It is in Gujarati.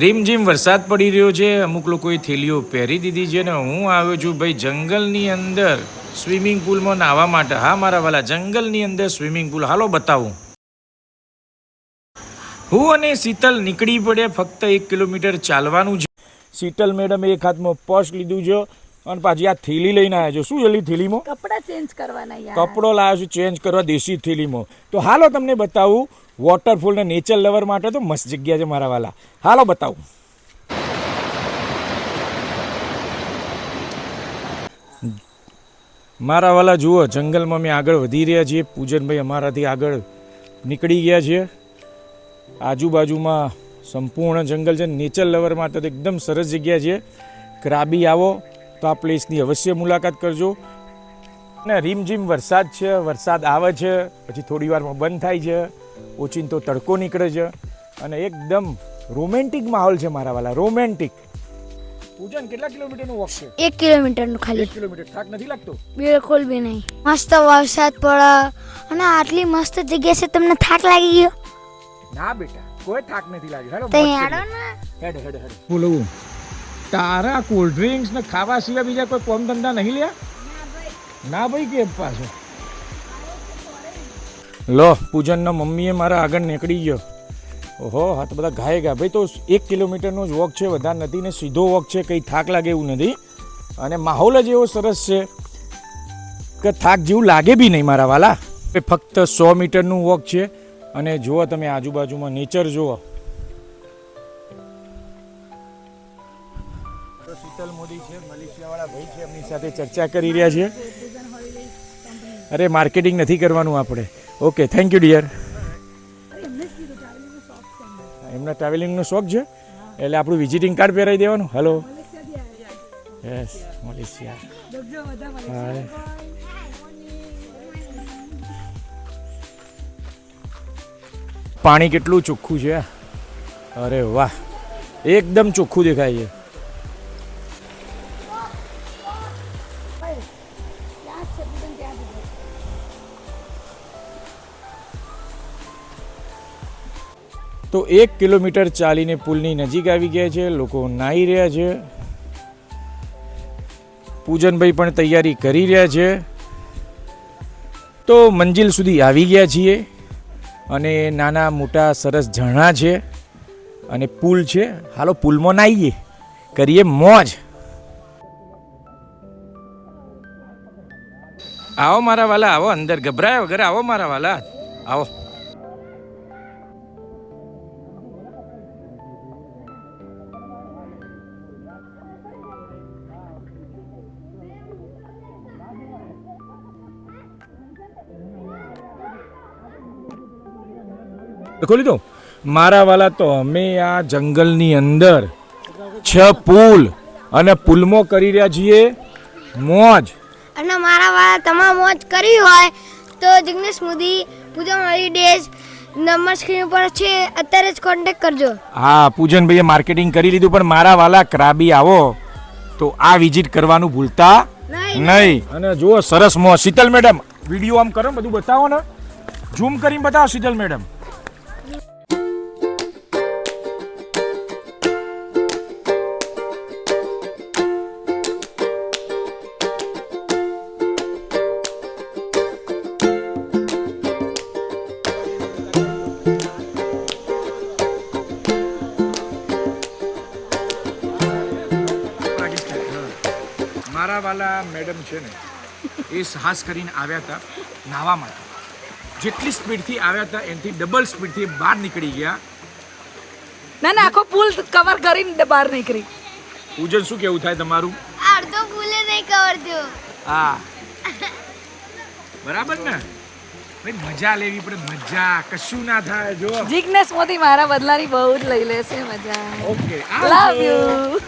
રીમઝીમ વરસાદ પડી રહ્યો છે. અમુક લોકોએ થેલીઓ પહેરી દીધી છે ને હું આવ્યો છું ભાઈ જંગલની અંદર સ્વિમિંગ પુલમાં નાહવા માટે. હા મારા વાલા, જંગલની અંદર સ્વિમિંગ પુલ. હાલો બતાવું. હું અને શીતલ નીકળી પડે. ફક્ત 1 કિલોમીટર ચાલવાનું છે. શીતલ મેડમે એક હાથમાં પર્સ લીધું છે અને પાછી આ થેલી લઈને આવ્યા છે. શું જલ્દી થેલીમાં કપડા ચેન્જ કરવાના યાર. કપડો લાવ્યો છું ચેન્જ કરવા દેશી થેલીમાં. તો હાલો તમને બતાવું વોટરફોલ ને નેચર લવર માટે તો મસ્ત જગ્યા છે મારા વાલા. હાલો બતાવું. મારા વાલા જુઓ, જંગલમાં અમે આગળ વધી રહ્યા છીએ. પૂજનભાઈ અમારાથી આગળ નીકળી ગયા છે. આજુબાજુમાં સંપૂર્ણ જંગલ છે. નેચર લવર માટે તો એકદમ સરસ જગ્યા છે. ક્રાબી આવો તો આ પ્લેસની અવશ્ય મુલાકાત કરજો. ને રીમઝીમ વરસાદ છે, વરસાદ આવે છે પછી થોડી વારમાં બંધ થાય છે, ઓચિંતો તડકો નીકળે છે અને એકદમ રોમેન્ટિક માહોલ છે મારા વાલા, રોમેન્ટિક. પૂજન કેટલા કિલોમીટરનું વોક છે? 1 કિલોમીટરનું ખાલી. 1 કિલોમીટર. થાક નથી લાગતો? બિલકુલ બી નહીં. મસ્ત વરસાદ પડે અને આટલી મસ્ત જગ્યા છે, તમને થાક લાગી ગયો? ના બેટા, કોઈ થાક નથી લાગ્યો. હેડો તઈ આડો ને. હેડ હેડ હેડ. બોલવું તારા કોલ્ડ ડ્રિંક્સ ને ખાવા સિવાય બીજા કોઈ કોમ ધંધા નહીં લ્યા? ના ભાઈ કે પાછો લો. પૂજનના મમ્મીએ મારા આગળ નીકળી ગયો. ઓહો, હા તો બધા ઘાય ગયા ભાઈ. તો 1 કિલોમીટરનો જ વોક છે, વધારે નથી ને સીધો વોક છે, કંઈ થાક લાગે એવું નથી અને માહોલ જ એવો સરસ છે કે થાક જેવું લાગે બી નહીં મારા વાલા. ફક્ત 100 મીટરનું વોક છે અને જુઓ તમે આજુબાજુમાં નેચર જુઓ. શીતલ મોદી છે, મલેશિયાવાળા ભાઈ છે, એમની સાથે ચર્ચા કરી રહ્યા છીએ. અરે માર્કેટિંગ નથી કરવાનું આપણે. Okay, thank you dear. એમના ટ્રાવેલિંગનો શોખ છે એટલે આપણું વિઝિટિંગ કાર્ડ પહેરાવી દેવાનું. Hello, yes, Malaysia. હાય. પાણી કેટલું ચોખ્ખું છે. અરે વાહ, એકદમ ચોખ્ખું દેખાય છે. તો 1 કિલોમીટર ચાલીને પુલની નજીક આવી ગયા છે. લોકો નાહી રહ્યા છે. પૂજનભાઈ પણ તૈયારી કરી રહ્યા છે. તો મંજિલ સુધી આવી ગયા છીએ અને નાના મોટા સરસ ઝરણા છે અને પુલ છે. હાલો પુલમાં નાહીએ, કરીએ મોજ. આવો મારા વાલા, આવો અંદર, ગભરાયા વગર આવો મારા વાલા, આવો. ખોલી દો મારા વાલા. તો અમે આ જંગલની અંદર 6 પુલ અને પુલમાં કરી રહ્યા છીએ મોજ. અને મારા વાળા તમામ મોજ કરી હોય તો જિગ્નેશ મોદી પૂજા હોલિડેઝ નંબર સ્ક્રીન પર છે, અત્યારે જ કોન્ટેક્ટ કરજો. હા, પૂજનભાઈએ માર્કેટિંગ કરી લીધું પણ મારા વાલા ક્રાબી આવો તો આ વિઝિટ કરવાનું ભૂલતા નહીં. અને જુઓ સરસ મોજ. શીતલ મેડમ વિડીયો આમ કરો, બધું બતાવો ને, ઝૂમ કરીને બતાવો શીતલ મેડમ. મારા વાલા મેડમ છે ને એ સાહસ કરીને આવ્યા હતા નાહવા માટે. જેટલી સ્પીડથી આવ્યા હતા એનાથી ડબલ સ્પીડથી બહાર નીકળી ગયા. ના આખો પુલ કવર કરીને બહાર નીકળી. પૂજન શું કેવું થાય તમારું? અડધો પુલે નહીં કવર થયો. હા બરાબર ને ભાઈ, મજા લેવી પડે, મજા કશું ના થાય. જો જિગ્નેશ મોદી મારા બદલાની બહુ જ લઈ લેશે મજા. Okay, love you.